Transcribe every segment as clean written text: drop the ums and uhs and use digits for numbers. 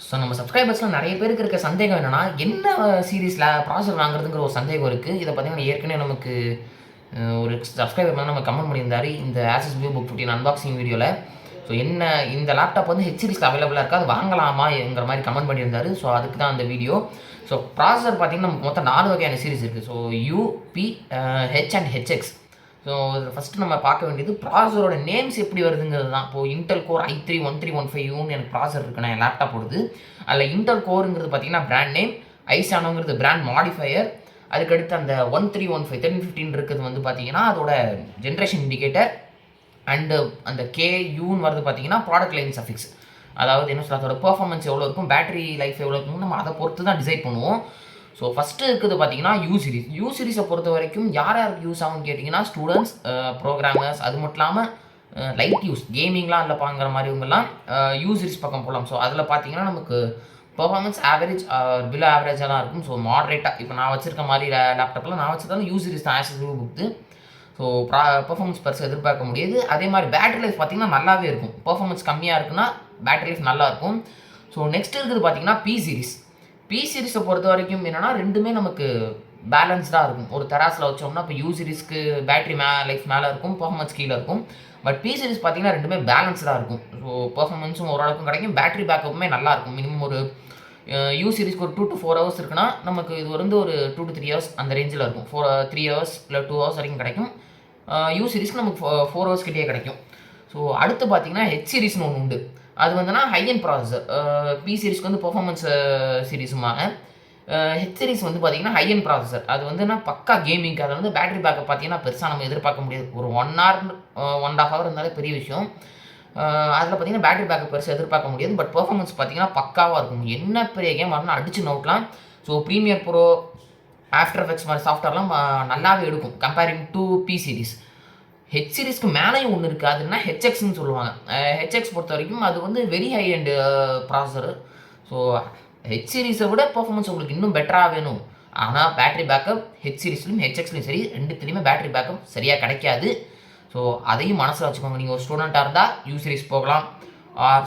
So நம்ம சப்ஸ்கிரைபர்ஸ்லாம் நிறைய பேருக்கு இருக்க சந்தேகம் என்னன்னா, என்ன சீரிஸ்ல ப்ராசர் வாங்குறதுங்கிற ஒரு சந்தேகம் இருக்கு. இத பார்த்தீங்கன்னா, ஏற்கனவே நமக்கு ஒரு சப்ஸ்கிரைபர் வந்து நம்ம கமெண்ட் பண்ணியிருந்தாரு. இந்த Asus VivoBook 15 அன்பாக்சிங் வீடியோல. ஸோ என்ன இந்த லேப்டாப் வந்து ஹெச் சீரிஸ்ல அவைலபிளா இருக்கா? அது வாங்கலாமாங்கிற மாரி கமெண்ட் பண்ணியிருந்தாரு. ஸோ அதுக்கு தான் அந்த வீடியோ. ஸோ ப்ராசஸர் பார்த்தீங்கன்னா, நமக்கு மொத்தம் 4 வகையான சீரிஸ் இருக்கு. So U, P, H and HX. So first நம்ம பார்க்க வேண்டியது ப்ராசஸரோட நேம்ஸ் எப்படி வருதுங்கிறது தான். இப்போ Intel Core i3 1315Uன்னு எனக்கு ப்ராசஸர் இருக்குண்ணா என் லேப்டாப்போடது. அதில் Intel Coreங்கிறது பார்த்தீங்கன்னா பிராண்ட் நேம், i7ங்கிறது பிராண்ட் மாடிஃபையர், அதுக்கடுத்து அந்த 1315 1315 இருக்கிறது வந்து பார்த்தீங்கன்னா அதோட ஜென்ரேஷன் இண்டிகேட்டர், அண்டு அந்த KUன்னு வருது பார்த்தீங்கன்னா ப்ராடக்ட் லைன் சஃபிக்ஸ். அதாவது என்ன சொல்ல அதோட பெர்ஃபார்மன்ஸ் எவ்வளோ இருக்கும், பேட்டரி லைஃப் எவ்வளோ இருக்கும்னு நம்ம அதை பொறுத்து தான் டிசைட் பண்ணுவோம். ஸோ ஃபஸ்ட்டு இருக்குது பார்த்தீங்கன்னா யூ சீரிஸ். யூ சீரிஸை பொறுத்த வரைக்கும் யார் யாருக்கு யூஸ் ஆகும்னு கேட்டிங்கன்னா ஸ்டூடெண்ட்ஸ், ப்ரோக்ராமர்ஸ், அது மட்டும் இல்லாமல் லைட் யூஸ் கேமிங்லாம் அதில் பாங்கிற மாதிரிவங்கெல்லாம் யூ சீரிஸ் பக்கம் போகலாம். ஸோ அதில் பார்த்தீங்கன்னா நமக்கு பெர்ஃபார்மன்ஸ் ஆவரேஜ் பிலோ ஆவரேஜாக தான் இருக்கும். ஸோ மாட்ரேட்டாக இப்போ நான் வச்சிருக்க மாதிரி லேப்டாப்பில் நான் வச்சிருந்தாலும் யூ சீரிஸ் தான் Asus VivoBook. ஸோ பெர்ஃபார்மன்ஸ் பெருசாக எதிர்பார்க்க முடியாது. அதே மாதிரி பேட்டரி லைஃப் பார்த்தீங்கன்னா நல்லாவே இருக்கும். பெர்ஃபார்மன்ஸ் கம்மியாக இருக்குன்னா பேட்டரி லைஃப் நல்லா இருக்கும். ஸோ நெக்ஸ்ட் இருக்குது பார்த்தீங்கன்னா பி சீரிஸ். பி சீரிஸை பொறுத்த வரைக்கும் என்னென்னா ரெண்டுமே நமக்கு பேலன்ஸ்டாக இருக்கும். ஒரு தராசில் வச்சோம்னா இப்போ யூ சீரிஸ்க்கு பேட்டரி லைஃப் மேலே இருக்கும், பெர்ஃபார்மன்ஸ் கீழே இருக்கும். பட் பி சீரிஸ் பார்த்தீங்கன்னா ரெண்டுமே பேலன்ஸ்டாக இருக்கும். ஸோ பெர்ஃபார்மன்ஸும் ஓரளவுக்கும் கிடைக்கும், பேட்டரி பேக்கப்புமே நல்லா இருக்கும். மினிமம் ஒரு யூ சீரிஸ்க்கு ஒரு 2 to 4 ஹவர்ஸ் இருக்குன்னா நமக்கு இது வந்து ஒரு 2 to 3 ஹவர்ஸ் அந்த ரேஞ்சில் இருக்கும். 3 ஹவர்ஸ் இல்லை 2 ஹவர்ஸ் வரைக்கும் கிடைக்கும். யூ சீரிஸ்க்கு நமக்கு 4 ஹவர்ஸ் கிட்டே கிடைக்கும். ஸோ அடுத்து பார்த்தீங்கன்னா ஹெச் சீரிஸ்னு ஒன்று உண்டு. அது வந்துன்னா ஹை அண்ட் ப்ராசஸர். பி சீரிஸ்க்கு வந்து பெர்ஃபார்மன்ஸ் சீரிஸுமாக, ஹெச் சீரிஸ் வந்து பார்த்தீங்கன்னா ஹை அண்ட் ப்ராசஸர். அது வந்துன்னா பக்கா கேமிங்க்கு. அதை வந்து பேட்டரி பேக்கப் பார்த்தீங்கன்னா பெருசாக நம்ம எதிர்பார்க்க முடியாது. ஒரு 1 hour 1.5 hour இருந்தாலே பெரிய விஷயம். அதில் பார்த்தீங்கன்னா பேட்டரி பேக்கப் பெருசாக எதிர்பார்க்க முடியாது. பட் பெர்ஃபார்மன்ஸ் பார்த்தீங்கன்னா பக்காவாக இருக்கும். என்ன பெரிய கேம் வரணும் அடிச்சு நோட்டலாம். So Premiere Pro, After Effects மாதிரி சாஃப்ட்வேர்லாம் நல்லாவே எடுக்கும் comparing to B series. H சீரிஸ்க்கு மேலேயும் ஒன்று இருக்குது, அதுனா ஹெச்எக்ஸ்ன்னு சொல்லுவாங்க. ஹெச்எக்ஸ் பொறுத்த வரைக்கும் அது வந்து very high end processor. So H சீரிஸை விட பெர்ஃபார்மன்ஸ் உங்களுக்கு இன்னும் பெட்டராக வேணும். ஆனால் பேட்டரி பேக்கப் ஹெச் சீரிஸ்லையும் ஹெச்எக்ஸ்லையும் சரி ரெண்டுத்துலேயுமே பேட்டரி பேக்கப் சரியாக கிடைக்காது. ஸோ அதையும் மனசில் வச்சுக்கோங்க. நீங்கள் ஒரு ஸ்டூடெண்ட்டாக இருந்தால் யூ சீரிஸ் போகலாம்.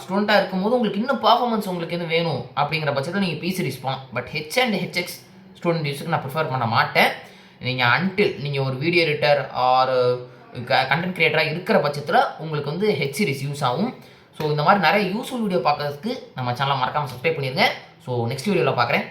ஸ்டூடெண்ட்டாக இருக்கும்போது உங்களுக்கு இன்னும் பர்ஃபார்மன்ஸ் உங்களுக்கு எதுவும் வேணும் அப்படிங்கிற பட்சத்தில் நீங்கள் பி சீரிஸ் போகலாம். But H and HX student யூஸுக்கு நான் ப்ரிஃபர் பண்ண மாட்டேன். நீங்கள் ஒரு வீடியோ எடிட்டர் ஆர் கண்டென்ட் கிரியேட்டராக இருக்கிற பட்சத்தில் உங்களுக்கு வந்து ஹெச் சீரிஸ் யூஸ் ஆகும். ஸோ இந்த மாதிரி நிறைய யூஸ்ஃபுல் வீடியோ பார்க்கறதுக்கு நம்ம சேனலை மறக்காமல் சப்ஸ்கிரைப் பண்ணிடுங்க. ஸோ நெக்ஸ்ட் வீடியோவில் பார்க்குறேன்.